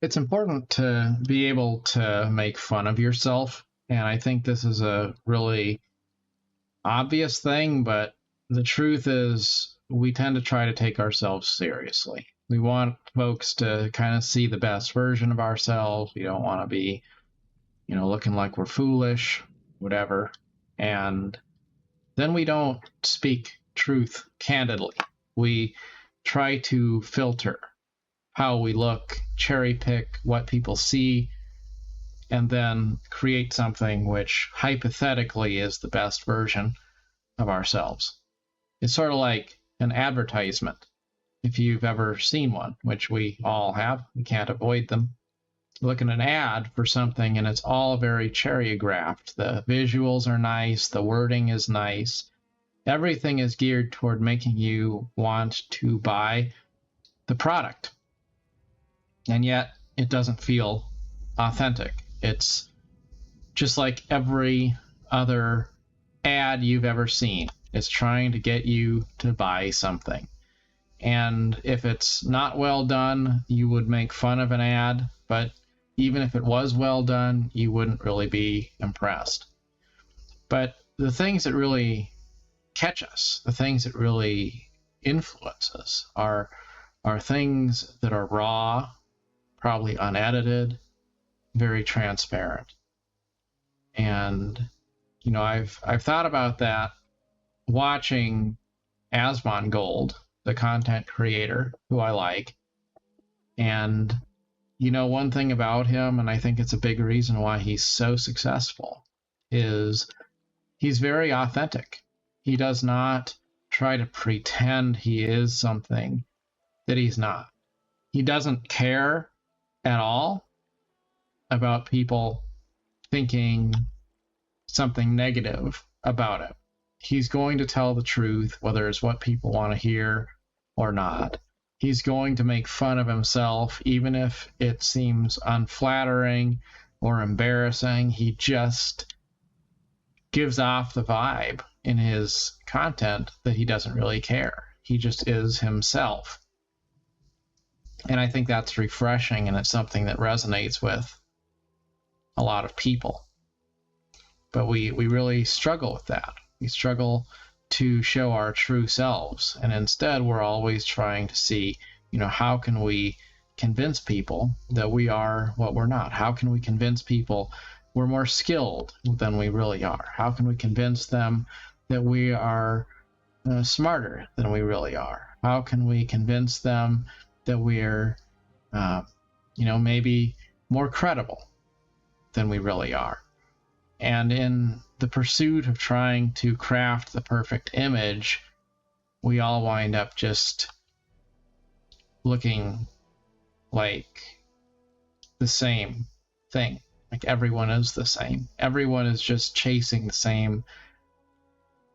It's important to be able to make fun of yourself. And I think this is a really obvious thing, but the truth is we tend to try to take ourselves seriously. We want folks to kind of see the best version of ourselves. We don't want to be, looking like we're foolish, whatever. And then we don't speak truth candidly. We try to filter how we look, cherry pick what people see, and then create something which hypothetically is the best version of ourselves. It's sort of like an advertisement, if you've ever seen one, which we all have. We can't avoid them. Look at an ad for something and it's all very cherrygraphed. The visuals are nice, the wording is nice. Everything is geared toward making you want to buy the product. And yet it doesn't feel authentic. It's just like every other ad you've ever seen. It's trying to get you to buy something. And if it's not well done, you would make fun of an ad, but even if it was well done, you wouldn't really be impressed. But the things that really catch us, the things that really influence us are things that are raw, probably unedited, very transparent. And I've thought about that watching Asmongold, the content creator who I like. And one thing about him, and I think it's a big reason why he's so successful, is he's very authentic. He does not try to pretend he is something that he's not. He doesn't care at all about people thinking something negative about it. He's going to tell the truth, whether it's what people want to hear or not. He's going to make fun of himself, even if it seems unflattering or embarrassing. He just gives off the vibe in his content that he doesn't really care. He just is himself. And I think that's refreshing, and it's something that resonates with a lot of people. But we really struggle with that. We struggle to show our true selves, and instead we're always trying to see, how can we convince people that we are what we're not? How can we convince people we're more skilled than we really are? How can we convince them that we are smarter than we really are? How can we convince them that we're, maybe more credible than we really are? And in the pursuit of trying to craft the perfect image, we all wind up just looking like the same thing. Like everyone is the same. Everyone is just chasing the same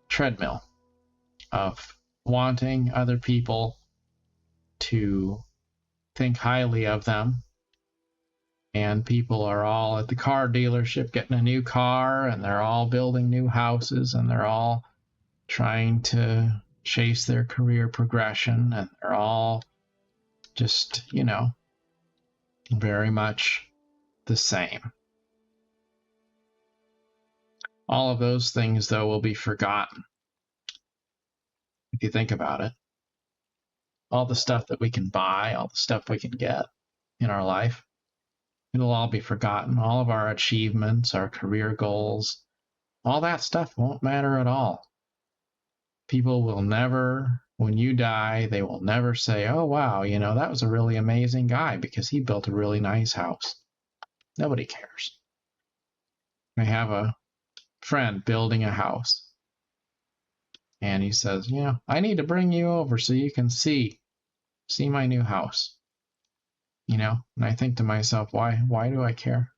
treadmill of wanting other people to think highly of them. And people are all at the car dealership getting a new car, and they're all building new houses, and they're all trying to chase their career progression, and they're all just, very much the same. All of those things, though, will be forgotten if you think about it. All the stuff that we can buy, all the stuff we can get in our life, it'll all be forgotten. All of our achievements, our career goals, all that stuff won't matter at all. People will never, when you die, they will never say, oh, wow, that was a really amazing guy because he built a really nice house. Nobody cares. I have a friend building a house, and he says, I need to bring you over so you can see my new house. And I think to myself, why do I care?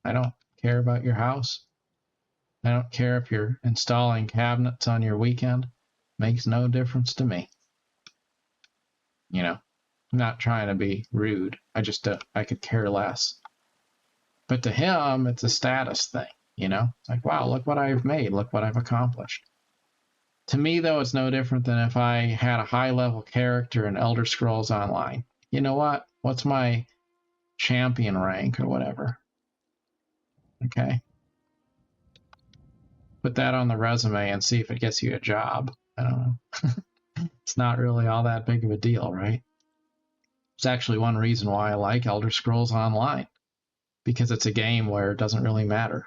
I don't care about your house. I don't care if you're installing cabinets on your weekend. Makes no difference to me. I'm not trying to be rude. I could care less. But to him, it's a status thing, It's like, wow, look what I've made. Look what I've accomplished. To me, though, it's no different than if I had a high-level character in Elder Scrolls Online. You know what? What's my champion rank or whatever? Okay. Put that on the resume and see if it gets you a job. I don't know. It's not really all that big of a deal, right? It's actually one reason why I like Elder Scrolls Online, because it's a game where it doesn't really matter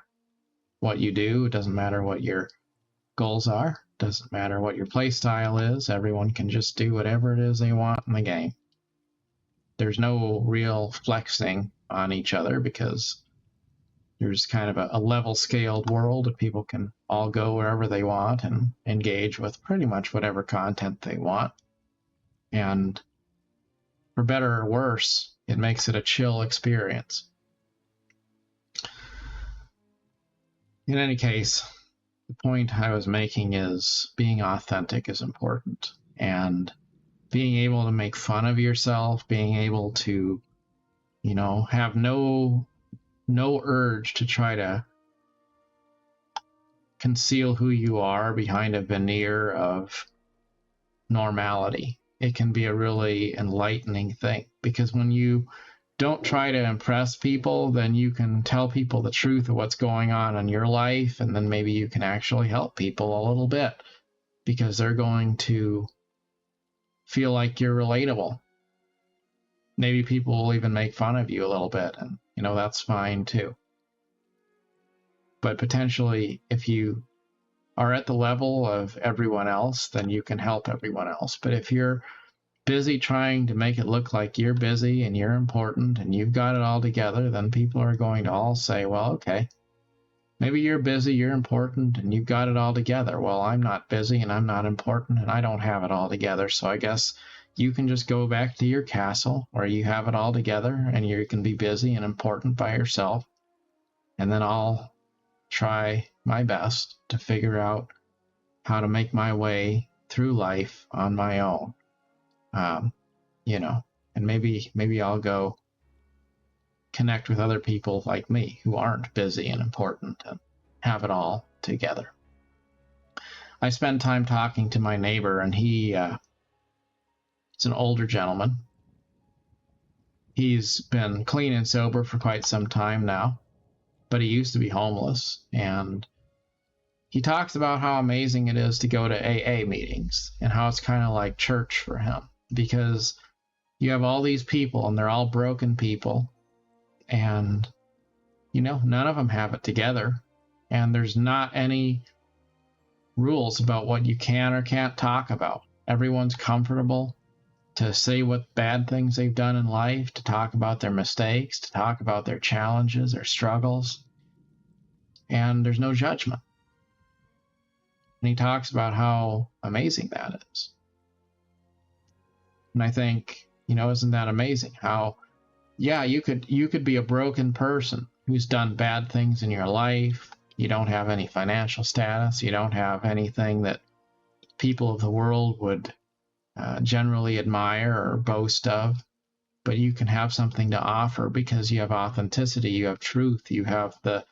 what you do. It doesn't matter what your goals are. It doesn't matter what your play style is. Everyone can just do whatever it is they want in the game. There's no real flexing on each other because there's kind of a level scaled world that people can all go wherever they want and engage with pretty much whatever content they want. And for better or worse, it makes it a chill experience. In any case, the point I was making is being authentic is important, and being able to make fun of yourself, being able to, have no urge to try to conceal who you are behind a veneer of normality. It can be a really enlightening thing, because when you don't try to impress people, then you can tell people the truth of what's going on in your life, and then maybe you can actually help people a little bit because they're going to feel like you're relatable. Maybe people will even make fun of you a little bit, and that's fine too. But potentially, if you are at the level of everyone else, then you can help everyone else. But if you're busy trying to make it look like you're busy and you're important and you've got it all together, then people are going to all say, well, okay, maybe you're busy, you're important, and you've got it all together. Well, I'm not busy and I'm not important and I don't have it all together. So I guess you can just go back to your castle where you have it all together and you can be busy and important by yourself. And then I'll try my best to figure out how to make my way through life on my own. And maybe I'll go connect with other people like me who aren't busy and important and have it all together. I spend time talking to my neighbor, and he's an older gentleman. He's been clean and sober for quite some time now, but he used to be homeless, and he talks about how amazing it is to go to AA meetings and how it's kind of like church for him, because you have all these people and they're all broken people, and none of them have it together, and there's not any rules about what you can or can't talk about. Everyone's comfortable to say what bad things they've done in life, to talk about their mistakes, to talk about their challenges, their struggles, and there's no judgment. And he talks about how amazing that is. And I think, isn't that amazing? How, yeah, you could be a broken person who's done bad things in your life. You don't have any financial status. You don't have anything that people of the world would generally admire or boast of. But you can have something to offer because you have authenticity, you have truth, you have the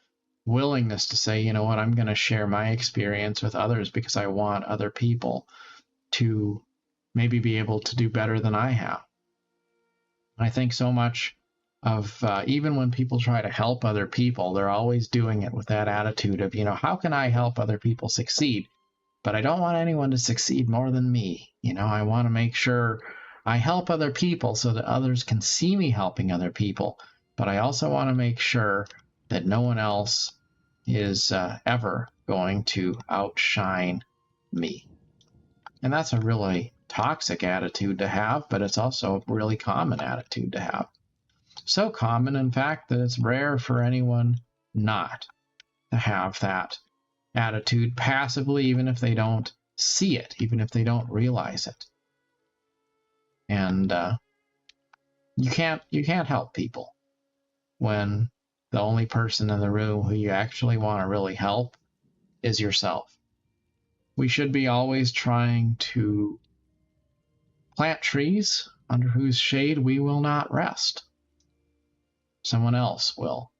willingness to say, you know what, I'm going to share my experience with others because I want other people to maybe be able to do better than I have. I think so much of even when people try to help other people, they're always doing it with that attitude of, how can I help other people succeed? But I don't want anyone to succeed more than me. I want to make sure I help other people so that others can see me helping other people. But I also want to make sure that no one else is ever going to outshine me. And that's a really toxic attitude to have, but it's also a really common attitude to have. So common, in fact, that it's rare for anyone not to have that attitude passively, even if they don't see it, even if they don't realize it. And you can't help people when the only person in the room who you actually want to really help is yourself. We should be always trying to plant trees under whose shade we will not rest. Someone else will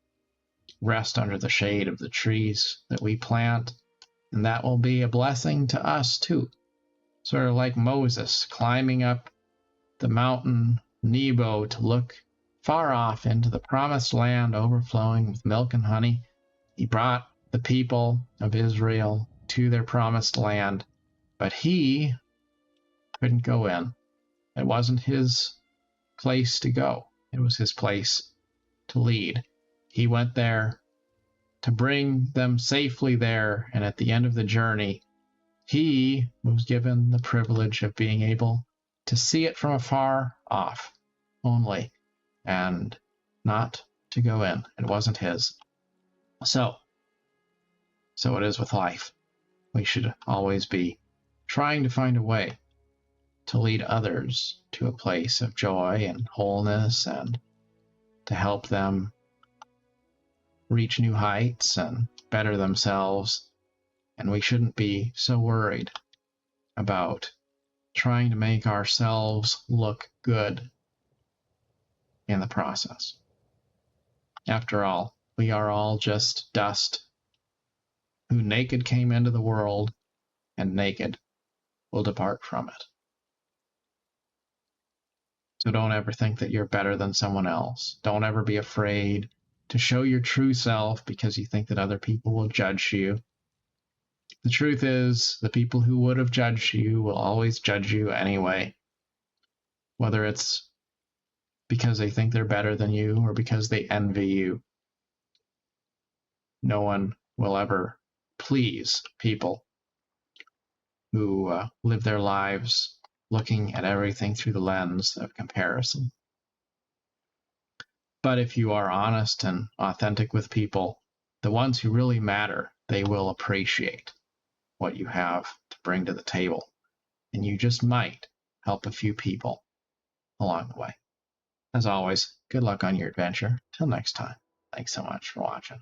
rest under the shade of the trees that we plant, and that will be a blessing to us too. Sort of like Moses climbing up the mountain Nebo to look far off into the promised land overflowing with milk and honey. He brought the people of Israel to their promised land, but he couldn't go in. It wasn't his place to go. It was his place to lead. He went there to bring them safely there, and at the end of the journey, he was given the privilege of being able to see it from afar off only, and not to go in. It wasn't his. So it is with life. We should always be trying to find a way to lead others to a place of joy and wholeness, and to help them reach new heights and better themselves. And we shouldn't be so worried about trying to make ourselves look good in the process. After all, we are all just dust who naked came into the world and naked will depart from it. So don't ever think that you're better than someone else. Don't ever be afraid to show your true self because you think that other people will judge you. The truth is, the people who would have judged you will always judge you anyway, whether it's because they think they're better than you or because they envy you. No one will ever please people who live their lives looking at everything through the lens of comparison. But if you are honest and authentic with people, the ones who really matter, they will appreciate what you have to bring to the table. And you just might help a few people along the way. As always, good luck on your adventure. Till next time, thanks so much for watching.